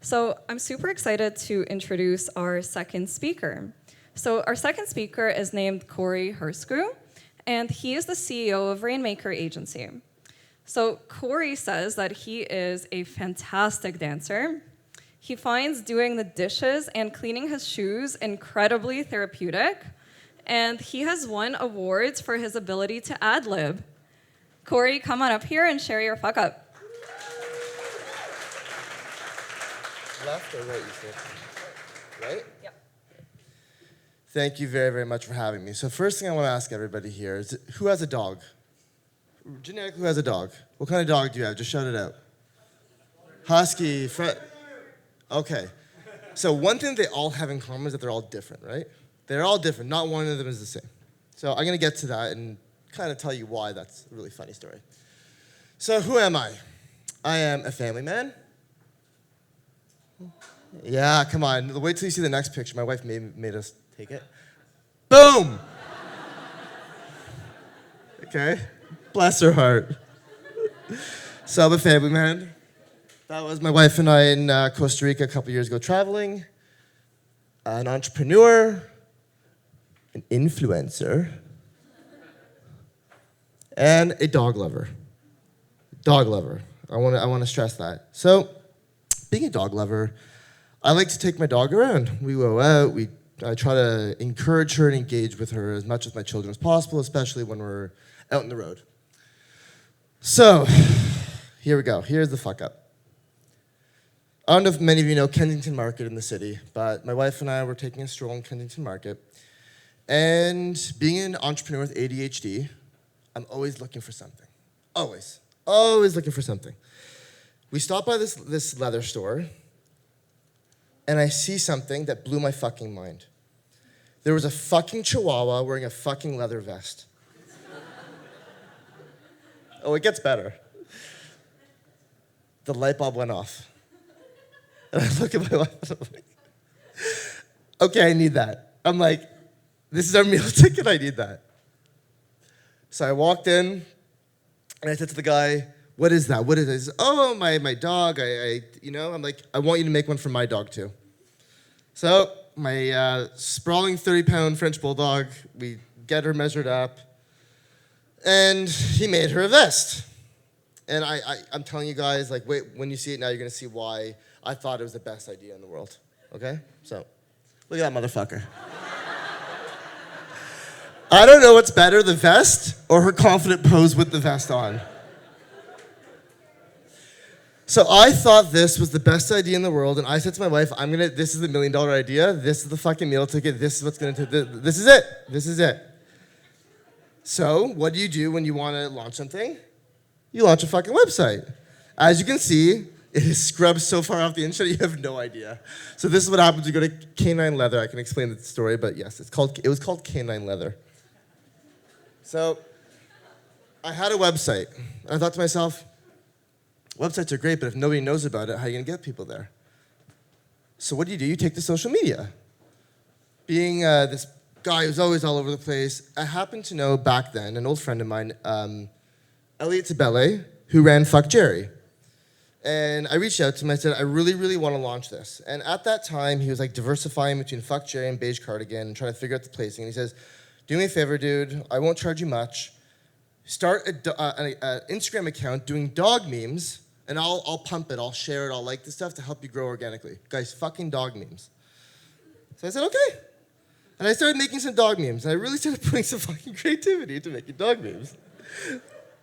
So I'm super excited to introduce our second speaker. So our second speaker is named Corey Herscu, and he is the CEO of RNMKR Agency. So Corey says that he is a fantastic dancer. He finds doing the dishes and cleaning his shoes incredibly therapeutic, and he has won awards for his ability to ad-lib. Corey, come on up here and share your fuck up. Left or right, you said? Right? Yep. Thank you very, very much for having me. So first thing I want to ask everybody here is, who has a dog? Generic, who has a dog? What kind of dog do you have? Just shout it out. Husky, Okay. So one thing they all have in common is that they're all different, right? They're all different. Not one of them is the same. So I'm going to get to that and kind of tell you why that's a really funny story. So who am I? I am a family man. Yeah, come on. Wait till you see the next picture. My wife made us take it. Boom! Okay? Bless her heart. So I'm a family man. That was my wife and I in Costa Rica a couple years ago traveling. An entrepreneur. An influencer. And a dog lover. Dog lover. I want to stress that. So, being a dog lover, I like to take my dog around. We go out, I try to encourage her and engage with her as much as my children as possible, especially when we're out on the road. So, here we go. Here's the fuck up. I don't know if many of you know Kensington Market in the city, but my wife and I were taking a stroll in Kensington Market. And being an entrepreneur with ADHD, I'm always looking for something. Always looking for something. We stopped by this leather store, and I see something that blew my fucking mind. There was a fucking chihuahua wearing a fucking leather vest. Oh, it gets better. The light bulb went off. And I look at my wife, and I'm like, okay, I need that. I'm like, this is our meal ticket, I need that. So I walked in, and I said to the guy, what is that? What is it? He says, oh, my dog. I'm like, I want you to make one for my dog too. So my sprawling 30-pound French bulldog, we get her measured up, and he made her a vest. And I'm telling you guys, like, wait, when you see it now, you're gonna see why I thought it was the best idea in the world. Okay? So, look at that motherfucker. I don't know what's better, the vest or her confident pose with the vest on. So I thought this was the best idea in the world, and I said to my wife, this is the $1 million idea, this is the fucking meal ticket, this is what's gonna this is it. So, what do you do when you wanna launch something? You launch a fucking website. As you can see, it is scrubbed so far off the internet, you have no idea. So this is what happens, you go to Canine Leather, I can explain the story, but yes, it was called Canine Leather. So, I had a website, and I thought to myself, websites are great, but if nobody knows about it, how are you gonna get people there? So what do? You take to social media. Being this guy who's always all over the place, I happened to know back then, an old friend of mine, Elliot Tabele, who ran Fuck Jerry. And I reached out to him, I said, I really, really wanna launch this. And at that time, he was like diversifying between Fuck Jerry and Beige Cardigan and trying to figure out the placing. And he says, do me a favor, dude, I won't charge you much. Start an Instagram account doing dog memes, and I'll pump it, I'll share it, I'll like the stuff to help you grow organically. Guys, fucking dog memes. So I said, okay. And I started making some dog memes, and I really started putting some fucking creativity into making dog memes.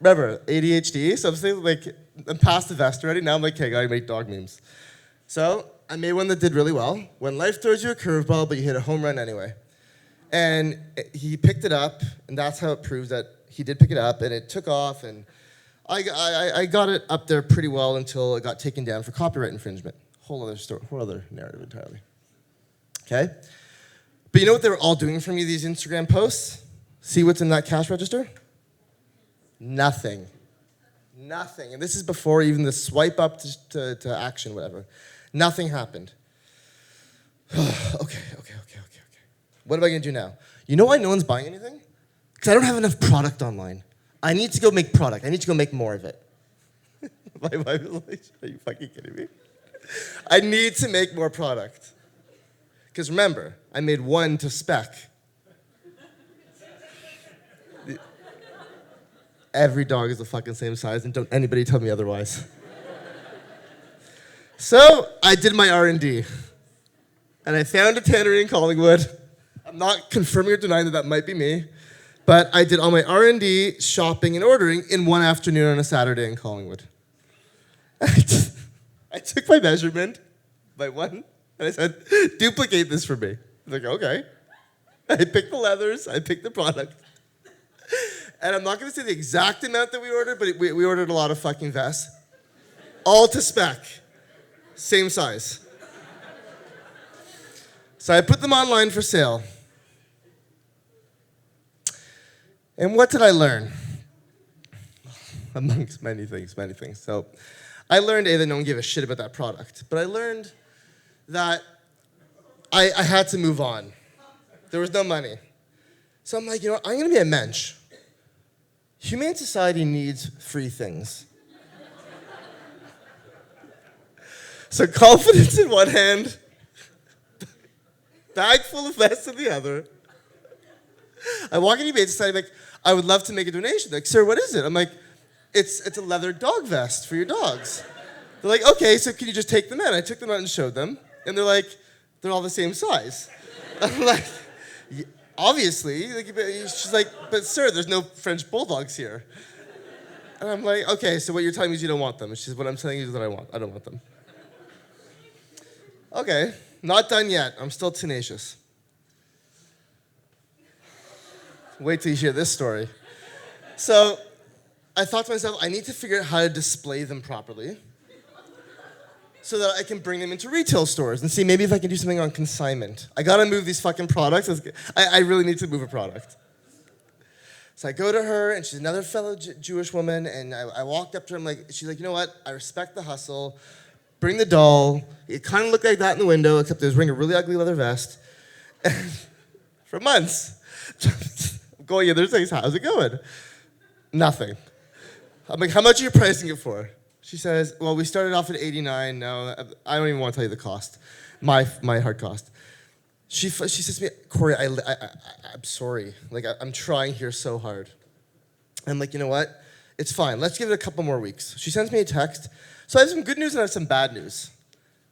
Remember, ADHD, so I'm saying, like, I'm past the vest already, now I'm like, okay, I gotta make dog memes. So I made one that did really well. When life throws you a curveball, but you hit a home run anyway. And he picked it up, and that's how it proves that he did pick it up, and it took off, and I got it up there pretty well until it got taken down for copyright infringement. Whole other story, whole other narrative entirely. Okay? But you know what they were all doing for me, these Instagram posts? See what's in that cash register? Nothing. Nothing. And this is before even the swipe up to action, whatever. Nothing happened. Okay. What am I gonna do now? You know why no one's buying anything? Because I don't have enough product online. I need to go make product. I need to go make more of it. My wife is like, are you fucking kidding me? I need to make more product. Because remember, I made one to spec. Every dog is the fucking same size, and don't anybody tell me otherwise. So I did my R&D, and I found a tannery in Collingwood. I'm not confirming or denying that that might be me, but I did all my R&D, shopping, and ordering in one afternoon on a Saturday in Collingwood. I took my measurement by one, and I said, duplicate this for me. I was like, okay. I picked the leathers, I picked the product. And I'm not going to say the exact amount that we ordered, but we ordered a lot of fucking vests. All to spec. Same size. So I put them online for sale. And what did I learn? Amongst many things. So I learned, A, that no one gave a shit about that product. But I learned that I had to move on. There was no money. So I'm like, you know what? I'm going to be a mensch. Humane society needs free things. So confidence in one hand, bag full of vests in the other. I walk into Humane Society, I'm like, I would love to make a donation. They're like, sir, what is it? I'm like, it's a leather dog vest for your dogs. They're like, okay, so can you just take them in? I took them out and showed them, and they're like, they're all the same size. I'm like, yeah, obviously. Like, she's like, but sir, there's no French bulldogs here. And I'm like, okay, so what you're telling me is you don't want them. And she says, what I'm telling you is that I don't want them. Okay, not done yet. I'm still tenacious. Wait till you hear this story. So I thought to myself, I need to figure out how to display them properly so that I can bring them into retail stores and see maybe if I can do something on consignment. I gotta move these fucking products. I really need to move a product. So I go to her, and she's another fellow Jewish woman, and I walked up to her, she's like, you know what? I respect the hustle. Bring the doll. It kind of looked like that in the window, except it was wearing a really ugly leather vest. And for months, I'm going in there saying, how's it going? Nothing. I'm like, how much are you pricing it for? She says, well, we started off at $89. No, I don't even want to tell you the cost, my hard cost. She says to me, Corey, I'm sorry. Like, I'm trying here so hard. I'm like, you know what? It's fine. Let's give it a couple more weeks. She sends me a text. So I have some good news and I have some bad news.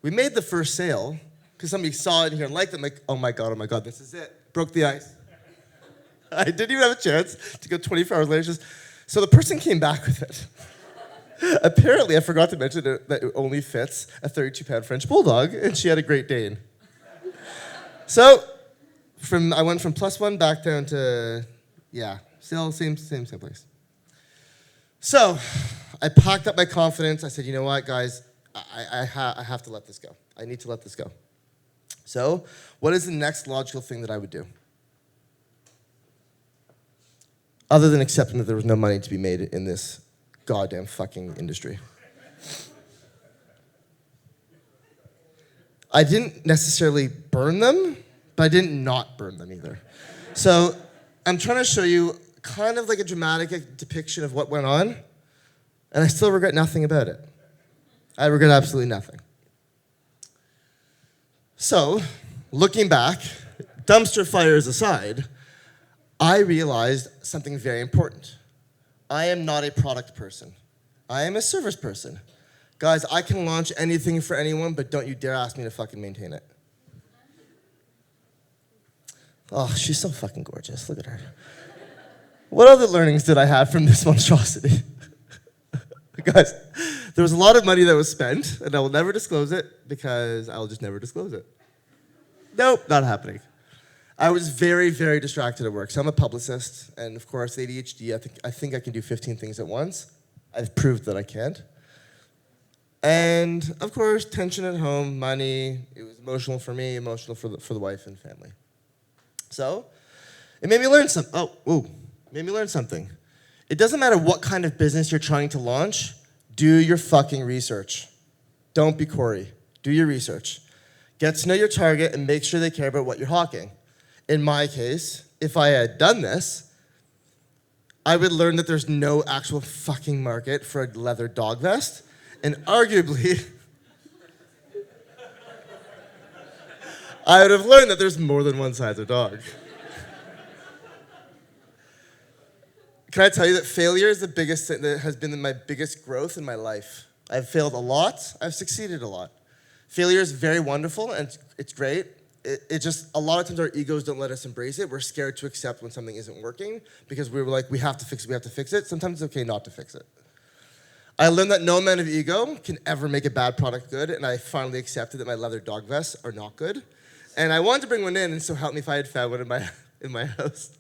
We made the first sale because somebody saw it in here and liked it. I'm like, oh my God, this is it. Broke the ice. I didn't even have a chance to go 24 hours later. So the person came back with it. Apparently, I forgot to mention that it only fits a 32-pound French bulldog, and she had a Great Dane. So I went from +1 back down to, still same place. So I packed up my confidence. I said, you know what, guys? I have to let this go. I need to let this go. So what is the next logical thing that I would do? Other than accepting that there was no money to be made in this goddamn fucking industry. I didn't necessarily burn them, but I didn't not burn them either. So I'm trying to show you kind of like a dramatic depiction of what went on, and I still regret nothing about it. I regret absolutely nothing. So, looking back, dumpster fires aside, I realized something very important. I am not a product person. I am a service person. Guys, I can launch anything for anyone, but don't you dare ask me to fucking maintain it. Oh, she's so fucking gorgeous. Look at her. What other learnings did I have from this monstrosity? Guys, there was a lot of money that was spent, and I will never disclose it because I will just never disclose it. Nope, not happening. I was very, very distracted at work. So I'm a publicist, and of course, ADHD, I think I can do 15 things at once. I've proved that I can't. And of course, tension at home, money. It was emotional for me, emotional for the wife and family. So it made me learn something. It doesn't matter what kind of business you're trying to launch, do your fucking research. Don't be Corey. Do your research. Get to know your target and make sure they care about what you're hawking. In my case, if I had done this, I would learn that there's no actual fucking market for a leather dog vest, and arguably, I would have learned that there's more than one size of dog. Can I tell you that failure is the biggest thing that has been my biggest growth in my life? I've failed a lot. I've succeeded a lot. Failure is very wonderful and it's great. It just, a lot of times our egos don't let us embrace it. We're scared to accept when something isn't working because we were like, we have to fix it, we have to fix it. Sometimes it's okay not to fix it. I learned that no amount of ego can ever make a bad product good, and I finally accepted that my leather dog vests are not good. And I wanted to bring one in, and so help me if I had found one in my house.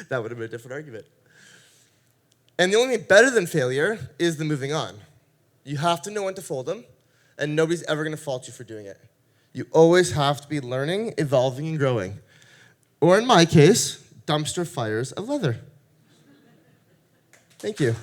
That would have been a different argument. And the only thing better than failure is the moving on. You have to know when to fold them, and nobody's ever going to fault you for doing it. You always have to be learning, evolving, and growing. Or in my case, dumpster fires of leather. Thank you.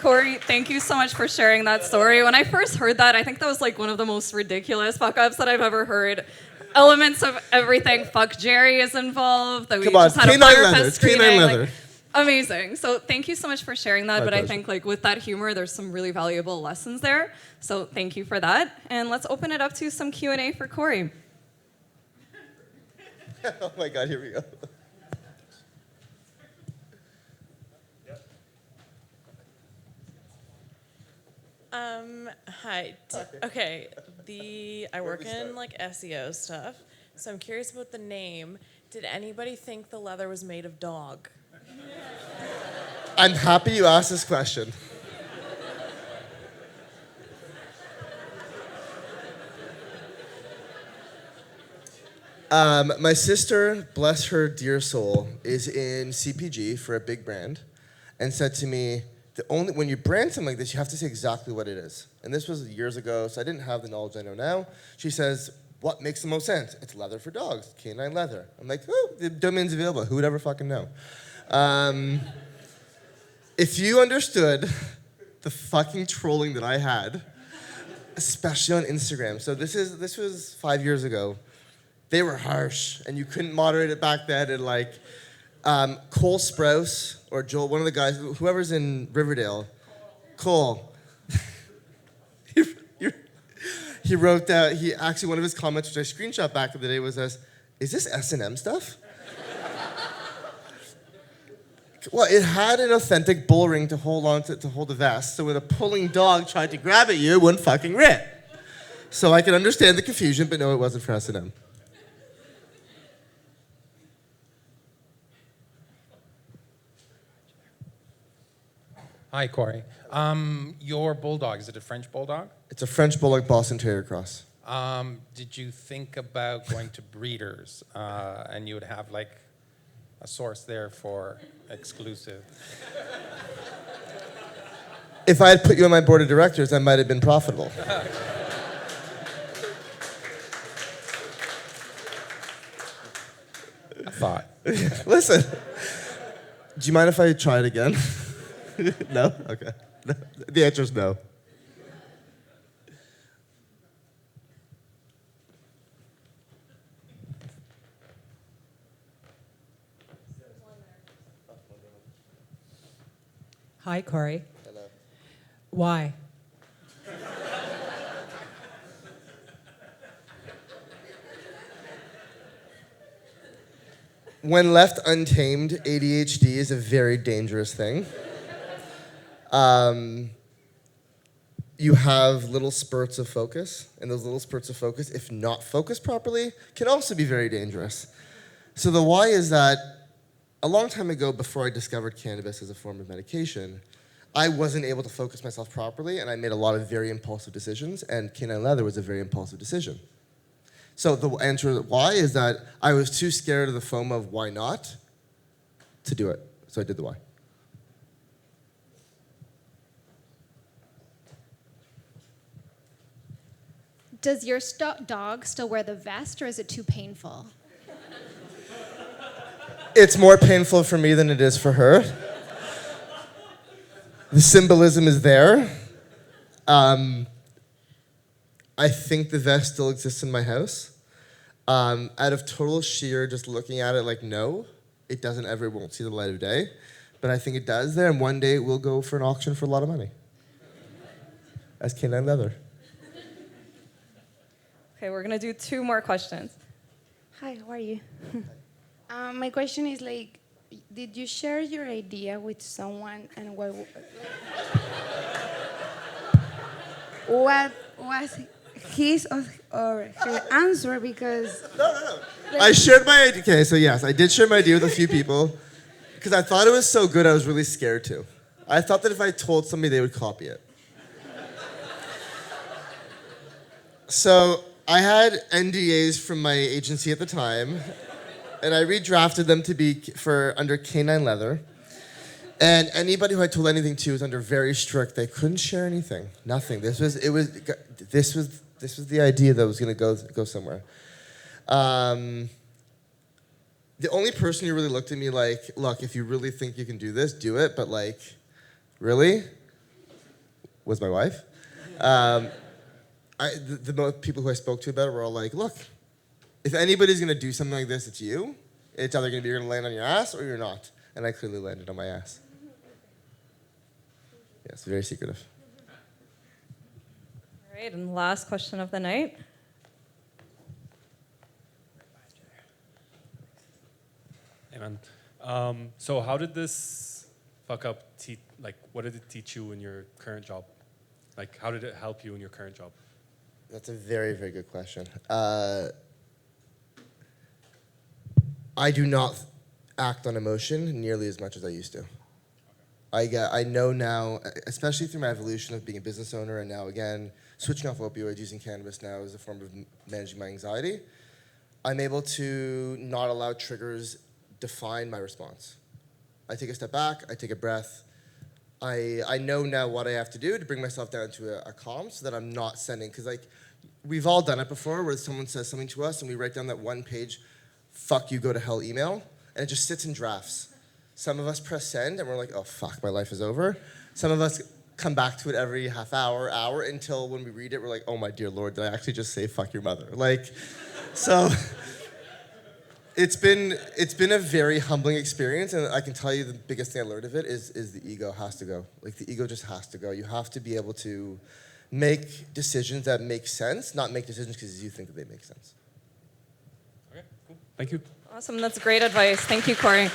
Corey, thank you so much for sharing that story. When I first heard that, I think that was like one of the most ridiculous fuck-ups that I've ever heard. Elements of everything. Fuck Jerry is involved. That we just had a Firefest screening. Like, amazing. So thank you so much for sharing that. But I think like with that humor, there's some really valuable lessons there. So thank you for that. And let's open it up to some Q&A for Corey. Oh my God, here we go. Hi. Okay. I work in like SEO stuff, so I'm curious about the name. Did anybody think the leather was made of dog? I'm happy you asked this question. My sister, bless her dear soul, is in CPG for a big brand, and said to me, when you brand something like this, you have to say exactly what it is. And this was years ago, so I didn't have the knowledge I know now. She says, what makes the most sense? It's leather for dogs, canine leather. I'm like, oh, the domain's available. Who would ever fucking know? If you understood the fucking trolling that I had, especially on Instagram. So this was 5 years ago. They were harsh, and you couldn't moderate it back then. And like, Cole Sprouse or Joel, one of the guys, whoever's in Riverdale, Cole. He wrote that, one of his comments, which I screenshot back in the day, was this, is this S&M stuff? Well, it had an authentic bull ring to hold the vest, so when a pulling dog tried to grab at you, it wouldn't fucking rip. So I can understand the confusion, but no, it wasn't for S&M. Hi, Corey. Your bulldog, is it a French bulldog? It's a French Bulldog Boston Terrier cross. Did you think about going to breeders and you would have like a source there for exclusive? If I had put you on my board of directors, I might have been profitable. I thought. Listen, do you mind if I try it again? No? Okay. No. The answer is no. Hi, Corey. Hello. Why? When left untamed, ADHD is a very dangerous thing. You have little spurts of focus, and those little spurts of focus, if not focused properly, can also be very dangerous. So the why is that a long time ago, before I discovered cannabis as a form of medication, I wasn't able to focus myself properly, and I made a lot of very impulsive decisions, and canine leather was a very impulsive decision. So the answer to why is that I was too scared of the FOMO of why not to do it. So I did the why. Does your dog still wear the vest, or is it too painful? It's more painful for me than it is for her. The symbolism is there. I think the vest still exists in my house. Out of total sheer just looking at it like, no, it won't see the light of day. But I think it does there, and one day it will go for an auction for a lot of money. as canine leather. Okay, we're gonna do 2 more questions. Hi, how are you? My question is like, did you share your idea with someone, and what was his or her answer? Because I shared my idea. Okay, so yes, I did share my idea with a few people because I thought it was so good I was really scared to. I thought that if I told somebody, they would copy it. So I had NDAs from my agency at the time, and I redrafted them to be for under canine leather. And anybody who I told anything to was under very strict. They couldn't share anything, nothing. This was the idea that was going to go somewhere. The only person who really looked at me like, look, if you really think you can do this, do it. But like, really, was my wife. The most people who I spoke to about it were all like, look, if anybody's going to do something like this, it's you. It's either going to be you're going to land on your ass or you're not. And I clearly landed on my ass. Yes, very secretive. All right, and last question of the night. Hey man. So how did this fuck up what did it teach you in your current job? Like, how did it help you in your current job? That's a very, very good question. I do not act on emotion nearly as much as I used to. I know now, especially through my evolution of being a business owner and now again, switching off opioids, using cannabis now as a form of managing my anxiety, I'm able to not allow triggers define my response. I take a step back, I take a breath. I know now what I have to do to bring myself down to a calm so that I'm not sending, because like, we've all done it before where someone says something to us and we write down that one page, fuck you, go to hell email, and it just sits in drafts. Some of us press send and we're like, oh fuck, my life is over. Some of us come back to it every half hour, until when we read it, we're like, oh my dear Lord, did I actually just say fuck your mother? Like, so it's been a very humbling experience, and I can tell you the biggest thing I learned of it is the ego has to go. Like the ego just has to go. You have to be able to make decisions that make sense, not make decisions because you think that they make sense. Okay, cool. Thank you. Awesome, that's great advice. Thank you, Corey.